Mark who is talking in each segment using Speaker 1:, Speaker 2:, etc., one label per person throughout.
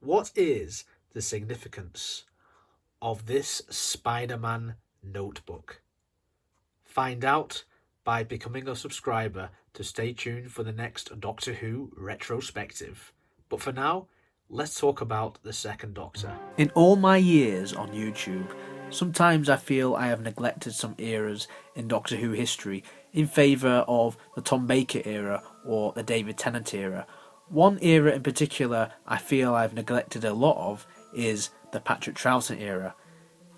Speaker 1: What is the significance of this Spider-Man notebook? Find out by becoming a subscriber to stay tuned for the next Doctor Who retrospective. But for now, let's talk about the Second Doctor.
Speaker 2: In all my years on YouTube, sometimes I feel I have neglected some eras in Doctor Who history in favour of the Tom Baker era or the David Tennant era. One era in particular I feel I've neglected a lot of is the Patrick Troughton era.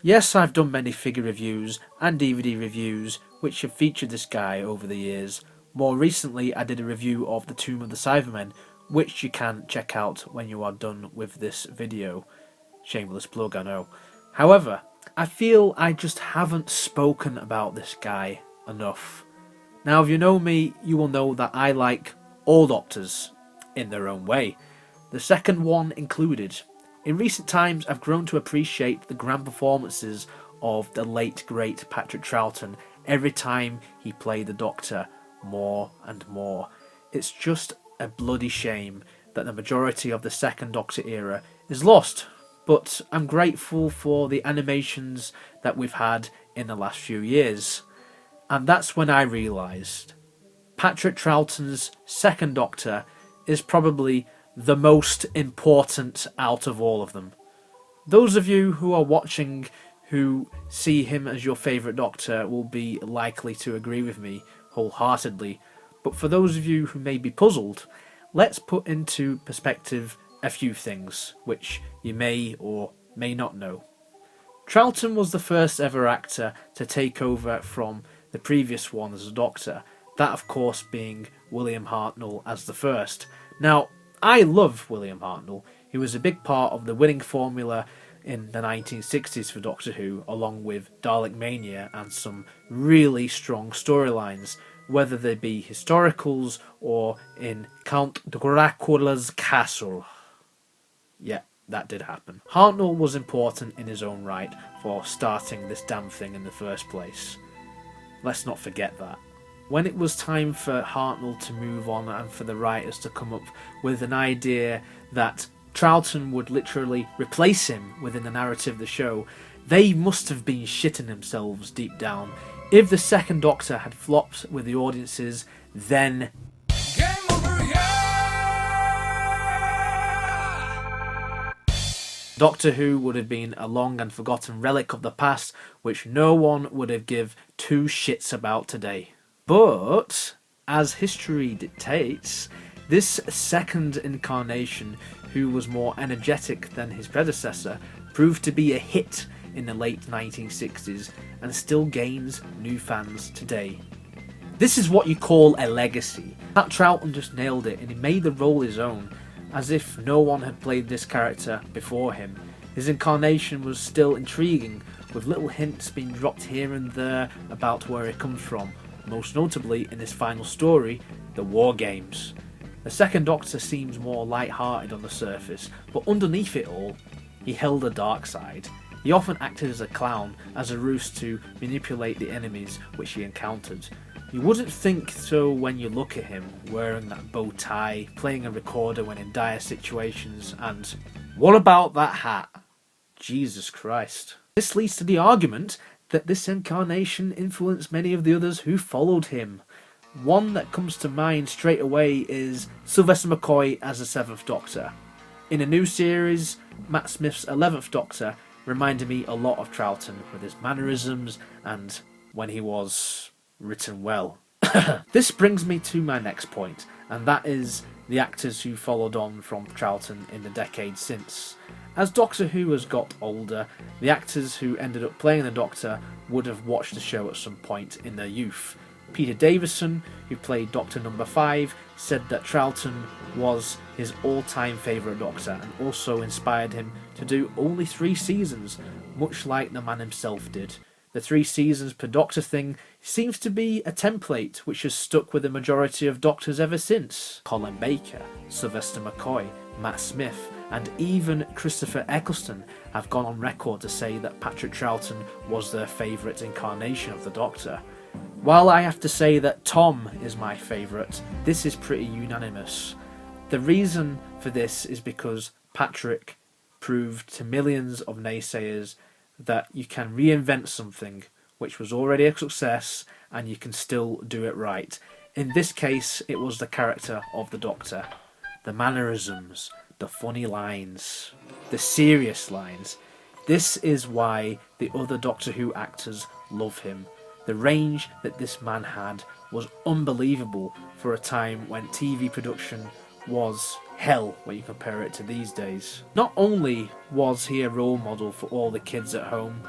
Speaker 2: Yes, I've done many figure reviews and DVD reviews which have featured this guy over the years. More recently I did a review of The Tomb of the Cybermen, which you can check out when you are done with this video. Shameless plug, I know. However, I feel I just haven't spoken about this guy enough. Now, if you know me, you will know that I like all Doctors in their own way, the second one included. In recent times, I've grown to appreciate the grand performances of the late great Patrick Troughton every time he played the Doctor more and more. It's just a bloody shame that the majority of the Second Doctor era is lost, but I'm grateful for the animations that we've had in the last few years. And that's when I realised Patrick Troughton's Second Doctor is probably the most important out of all of them. Those of you who are watching who see him as your favourite Doctor will be likely to agree with me wholeheartedly, but for those of you who may be puzzled, let's put into perspective a few things which you may or may not know. Troughton was the first ever actor to take over from the previous one as a Doctor, that of course being William Hartnell as the first. Now, I love William Hartnell. He was a big part of the winning formula in the 1960s for Doctor Who, along with Dalek Mania and some really strong storylines, whether they be historicals or in Count Dracula's Castle. Yeah, that did happen. Hartnell was important in his own right for starting this damn thing in the first place. Let's not forget that. When it was time for Hartnell to move on and for the writers to come up with an idea that Troughton would literally replace him within the narrative of the show, they must have been shitting themselves deep down. If the Second Doctor had flopped with the audiences, then Game over, yeah! Doctor Who would have been a long and forgotten relic of the past, which no one would have give two shits about today. But, as history dictates, this second incarnation, who was more energetic than his predecessor, proved to be a hit in the late 1960s and still gains new fans today. This is what you call a legacy. Pat Troughton just nailed it, and he made the role his own, as if no one had played this character before him. His incarnation was still intriguing, with little hints being dropped here and there about where it comes from, most notably in his final story, The War Games. The Second Doctor seems more light-hearted on the surface, but underneath it all, he held a dark side. He often acted as a clown, as a ruse to manipulate the enemies which he encountered. You wouldn't think so when you look at him, wearing that bow tie, playing a recorder when in dire situations, and what about that hat? Jesus Christ. This leads to the argument that this incarnation influenced many of the others who followed him. One that comes to mind straight away is Sylvester McCoy as the 7th Doctor. In a new series, Matt Smith's 11th Doctor reminded me a lot of Troughton with his mannerisms and when he was written well. This brings me to my next point, and that is the actors who followed on from Troughton in the decades since. As Doctor Who has got older, the actors who ended up playing the Doctor would have watched the show at some point in their youth. Peter Davison, who played Doctor Number 5, said that Troughton was his all-time favourite Doctor and also inspired him to do only 3 seasons, much like the man himself did. The 3 seasons per Doctor thing seems to be a template which has stuck with the majority of Doctors ever since. Colin Baker, Sylvester McCoy, Matt Smith, and even Christopher Eccleston have gone on record to say that Patrick Troughton was their favourite incarnation of the Doctor. While I have to say that Tom is my favourite, this is pretty unanimous. The reason for this is because Patrick proved to millions of naysayers that you can reinvent something which was already a success and you can still do it right. In this case, it was the character of the Doctor. The mannerisms, the funny lines, the serious lines. This is why the other Doctor Who actors love him. The range that this man had was unbelievable for a time when TV production was hell when you compare it to these days. Not only was he a role model for all the kids at home,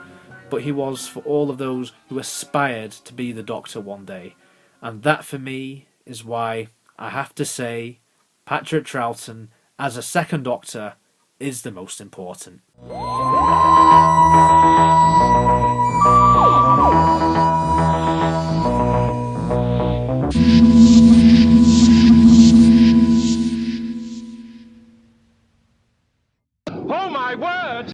Speaker 2: but he was for all of those who aspired to be the Doctor one day. And that for me is why I have to say Patrick Troughton as a second Doctor is the most important.
Speaker 3: Oh my word!